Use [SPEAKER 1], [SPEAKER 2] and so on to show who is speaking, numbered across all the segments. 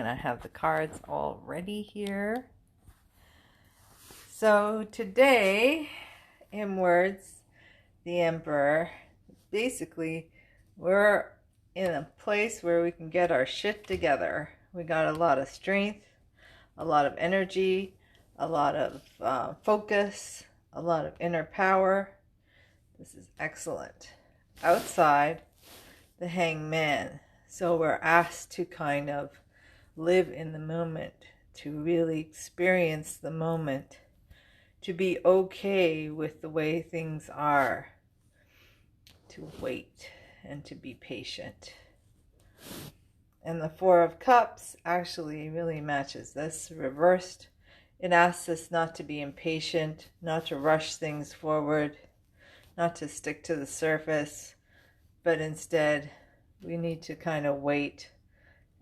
[SPEAKER 1] and I have the cards all ready here. So today, in words, the Emperor, basically, we're in a place where we can get our shit together. We got a lot of strength, a lot of energy, a lot of focus, a lot of inner power. This is excellent. Outside, the Hangman. So we're asked to kind of live in the moment, to really experience the moment, to be okay with the way things are, to wait and to be patient. And the Four of Cups actually really matches this reversed. It asks us not to be impatient, not to rush things forward, not to stick to the surface, but instead we need to kind of wait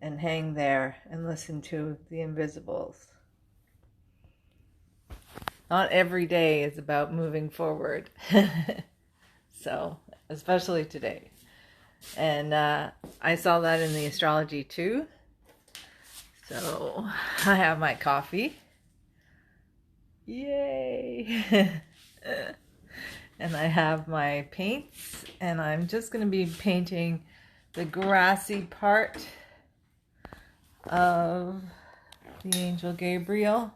[SPEAKER 1] and hang there and listen to the invisibles. Not every day is about moving forward. So, especially today. And I saw that in the astrology too. So, I have my coffee. Yay! And I have my paints, and I'm just going to be painting the grassy part of the Angel Gabriel.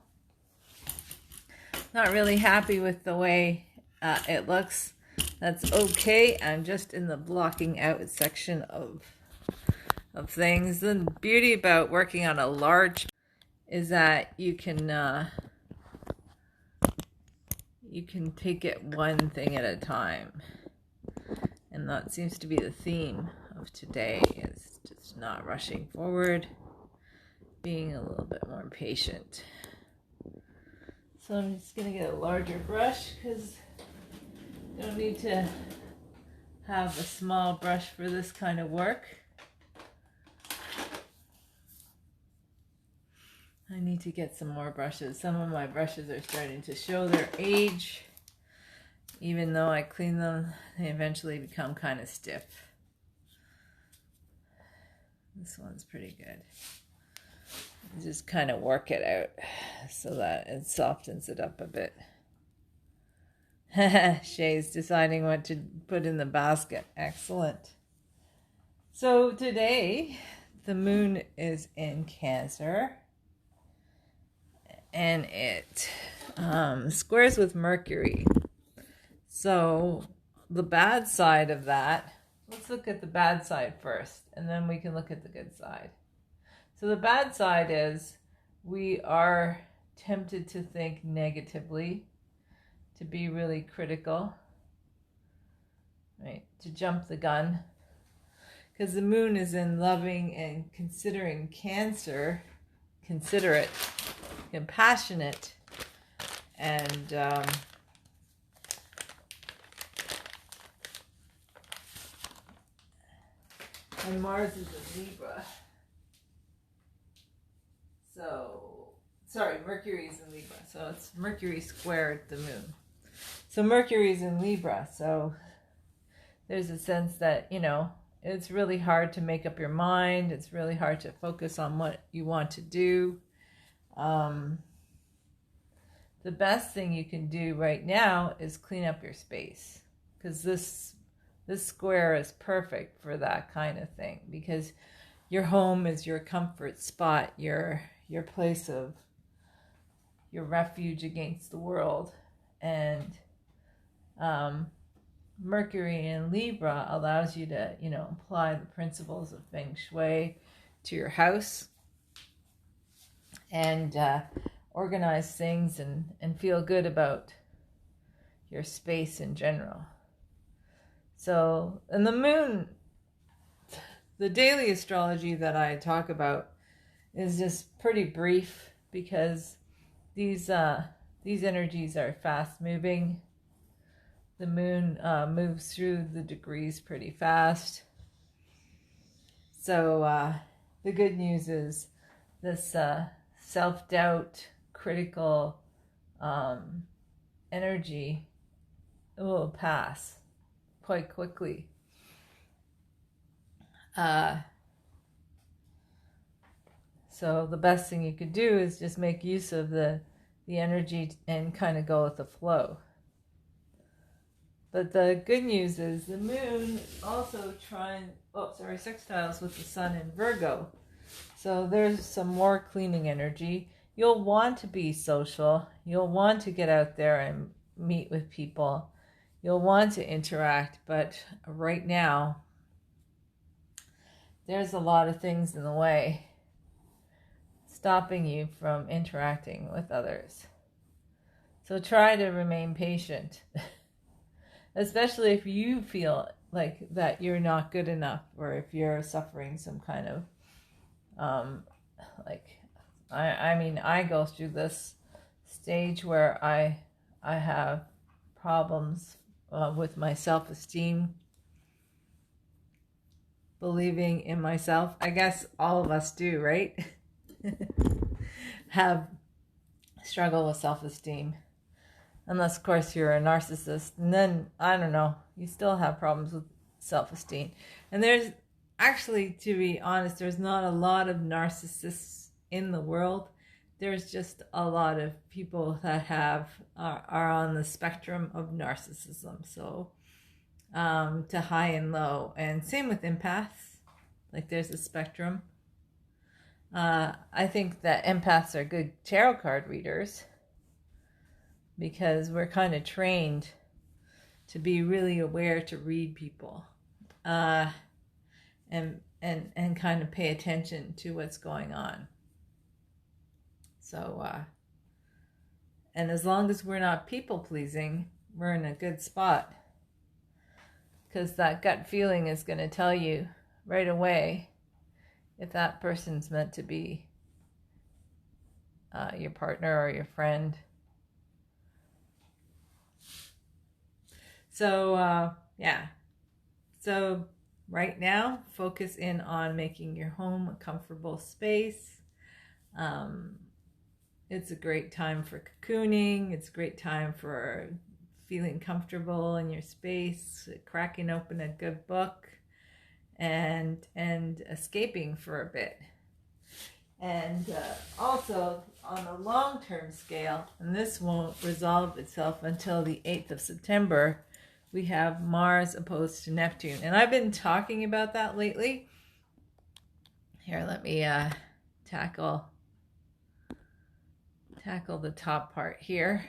[SPEAKER 1] Not really happy with the way it looks. That's okay. I'm just in the blocking out section of things. The beauty about working on a large is that you can take it one thing at a time, and that seems to be the theme of today. Is just not rushing forward, being a little bit more patient. So I'm just going to get a larger brush because you don't need to have a small brush for this kind of work. I need to get some more brushes. Some of my brushes are starting to show their age. Even though I clean them, they eventually become kind of stiff. This one's pretty good. Just kind of work it out so that it softens it up a bit. Shay's deciding what to put in the basket. Excellent. So today, the moon is in Cancer. And it squares with Mercury. So the bad side of that, let's look at the bad side first, and then we can look at the good side. So the bad side is we are tempted to think negatively, to be really critical, right? To jump the gun. Because the moon is in loving and considering Cancer, considerate, compassionate, and Mars is in Libra. So, sorry, Mercury is in Libra. So it's Mercury squared the moon. So Mercury is in Libra. So there's a sense that, it's really hard to make up your mind. It's really hard to focus on what you want to do. The best thing you can do right now is clean up your space, because this square is perfect for that kind of thing, because your home is your comfort spot, your place of your refuge against the world. And Mercury in Libra allows you to, apply the principles of Feng Shui to your house and organize things and feel good about your space in general. So, and the moon, the daily astrology that I talk about is just pretty brief, because these energies are fast moving. The moon moves through the degrees pretty fast. So the good news is this self-doubt, critical energy will pass quite quickly. So the best thing you could do is just make use of the energy and kind of go with the flow. But the good news is the moon also sextiles with the sun in Virgo. So there's some more cleaning energy. You'll want to be social. You'll want to get out there and meet with people. You'll want to interact, but right now, there's a lot of things in the way stopping you from interacting with others. So try to remain patient, especially if you feel like that you're not good enough, or if you're suffering some kind of I go through this stage where I have problems with my self-esteem, believing in myself. I guess all of us do, right? Have struggle with self-esteem, unless of course you're a narcissist, and then I don't know, you still have problems with self-esteem. And there's actually, to be honest, there's not a lot of narcissists in the world. There's just a lot of people that are on the spectrum of narcissism, so to high and low. And same with empaths, like there's a spectrum. I think that empaths are good tarot card readers because we're kind of trained to be really aware, to read people, and kind of pay attention to what's going on. So, and as long as we're not people pleasing, we're in a good spot, because that gut feeling is going to tell you right away if that person's meant to be your partner or your friend. So, So right now, focus in on making your home a comfortable space. It's a great time for cocooning. It's a great time for feeling comfortable in your space, cracking open a good book, and escaping for a bit. And also on a long-term scale, and this won't resolve itself until the 8th of September, we have Mars opposed to Neptune. And I've been talking about that lately. Here, let me tackle the top part here.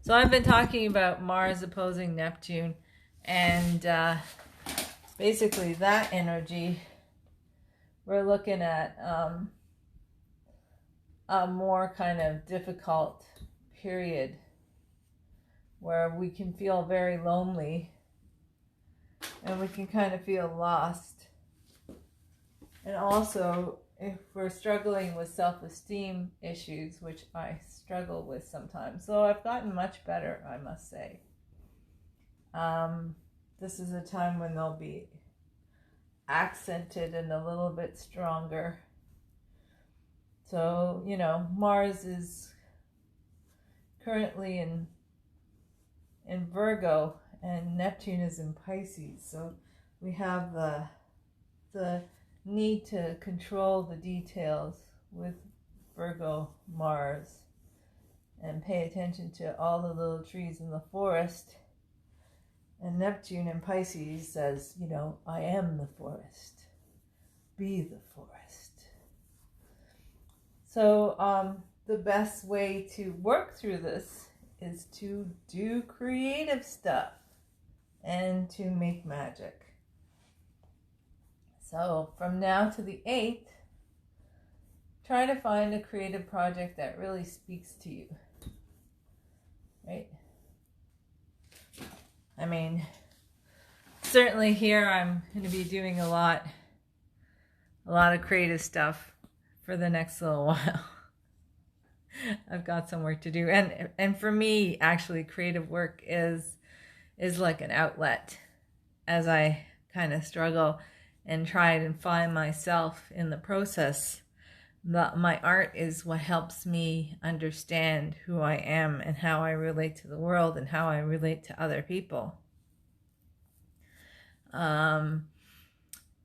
[SPEAKER 1] So I've been talking about Mars opposing Neptune, and basically that energy, we're looking at a more kind of difficult period where we can feel very lonely and we can kind of feel lost. And also, if we're struggling with self-esteem issues, which I struggle with sometimes, so I've gotten much better, I must say. This is a time when they'll be accented and a little bit stronger. So, Mars is currently in Virgo, and Neptune is in Pisces. So we have the need to control the details with Virgo Mars and pay attention to all the little trees in the forest. And Neptune in Pisces says, I am the forest. Be the forest. So the best way to work through this is to do creative stuff and to make magic. So from now to the 8th, try to find a creative project that really speaks to you, right? I mean, certainly here I'm going to be doing a lot of creative stuff for the next little while. I've got some work to do, and for me, actually, creative work is like an outlet as I kind of struggle and try and find myself in the process. My art is what helps me understand who I am and how I relate to the world and how I relate to other people. And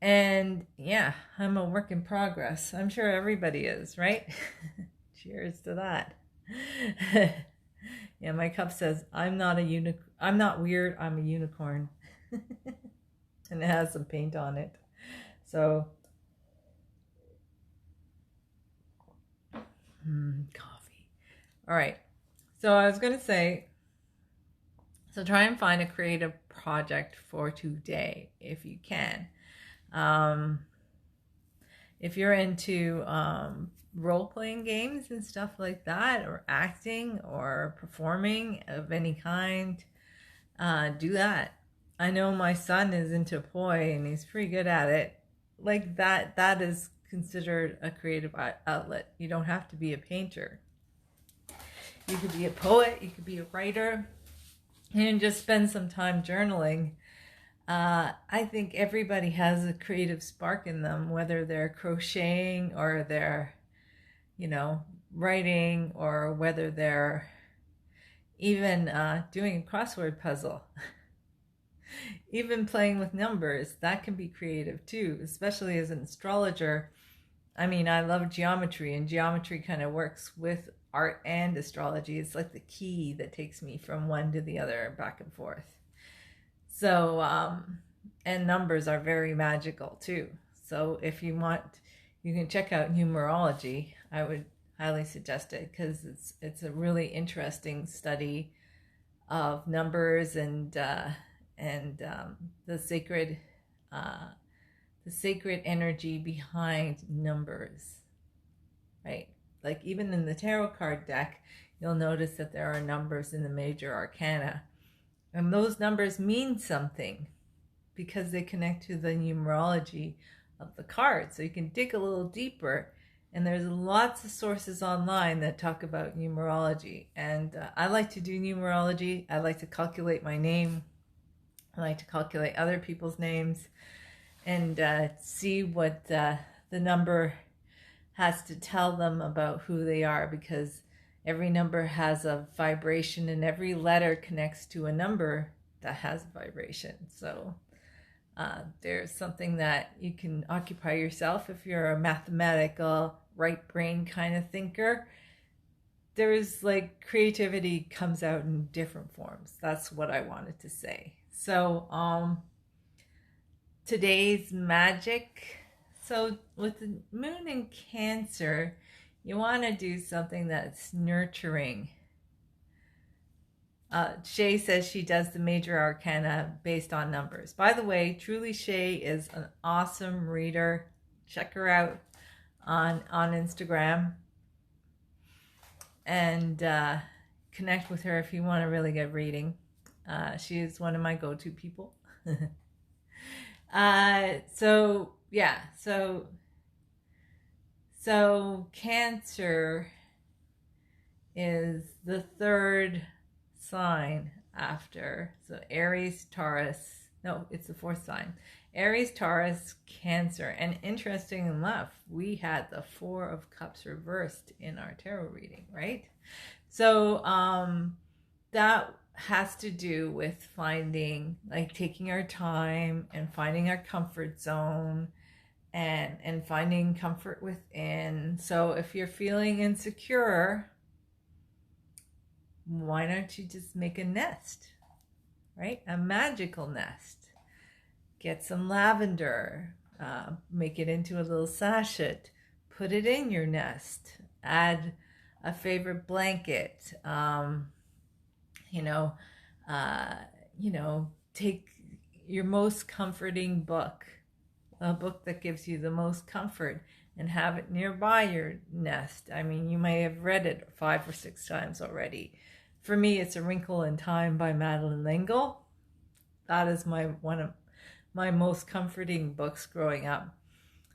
[SPEAKER 1] And yeah, I'm a work in progress. I'm sure everybody is, right? Cheers to that. Yeah, my cup says, I'm not weird, I'm a unicorn. And it has some paint on it. So, coffee. All right. So I was going to say, so try and find a creative project for today if you can. If you're into role-playing games and stuff like that, or acting or performing of any kind, do that. I know my son is into poi and he's pretty good at it. Like that is considered a creative outlet. You don't have to be a painter. You could be a poet, you could be a writer, and just spend some time journaling. I think everybody has a creative spark in them, whether they're crocheting or they're, writing, or whether they're even doing a crossword puzzle. Even playing with numbers, that can be creative too, especially as an astrologer. I mean, I love geometry, and geometry kind of works with art and astrology. It's like the key that takes me from one to the other, back and forth. So, and numbers are very magical too. So if you want, you can check out numerology. I would highly suggest it, because it's a really interesting study of numbers and the sacred energy behind numbers, right? Like even in the tarot card deck, you'll notice that there are numbers in the major arcana, and those numbers mean something because they connect to the numerology of the card. So you can dig a little deeper, and there's lots of sources online that talk about numerology. And I like to do numerology. I like to calculate my name. I like to calculate other people's names and see what the number has to tell them about who they are, because every number has a vibration and every letter connects to a number that has a vibration. So there's something that you can occupy yourself if you're a mathematical, right brain kind of thinker. There's like creativity comes out in different forms. That's what I wanted to say. So today's magic. So with the moon in Cancer, you want to do something that's nurturing. Shay says she does the major arcana based on numbers. By the way, truly Shay is an awesome reader. Check her out on Instagram, and connect with her if you want a really good reading. She is one of my go-to people. So Cancer is the third sign after. So Aries, Taurus. No, it's the fourth sign. Aries, Taurus, Cancer. And interesting enough, we had the Four of Cups reversed in our tarot reading, right? So that has to do with finding, like, taking our time and finding our comfort zone, and finding comfort within. So if you're feeling insecure, why don't you just make a nest, right? A magical nest. Get some lavender, make it into a little sachet, put it in your nest, add a favorite blanket, take your most comforting book, a book that gives you the most comfort, and have it nearby your nest. I mean, you may have read it 5 or 6 times already. For me, it's A Wrinkle in Time by Madeleine L'Engle. That is one of my most comforting books growing up.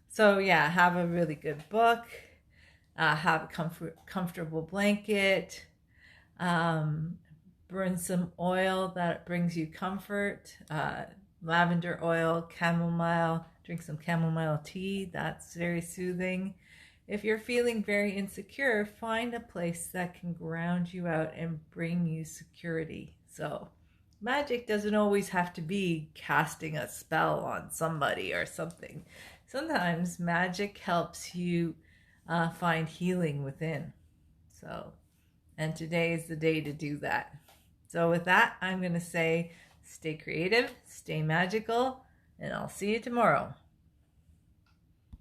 [SPEAKER 1] So yeah, have a really good book, have a comfortable blanket, burn some oil that brings you comfort, lavender oil, chamomile, drink some chamomile tea. That's very soothing. If you're feeling very insecure, find a place that can ground you out and bring you security. So magic doesn't always have to be casting a spell on somebody or something. Sometimes magic helps you find healing within. So, and today is the day to do that. So with that, I'm going to say stay creative, stay magical, and I'll see you tomorrow.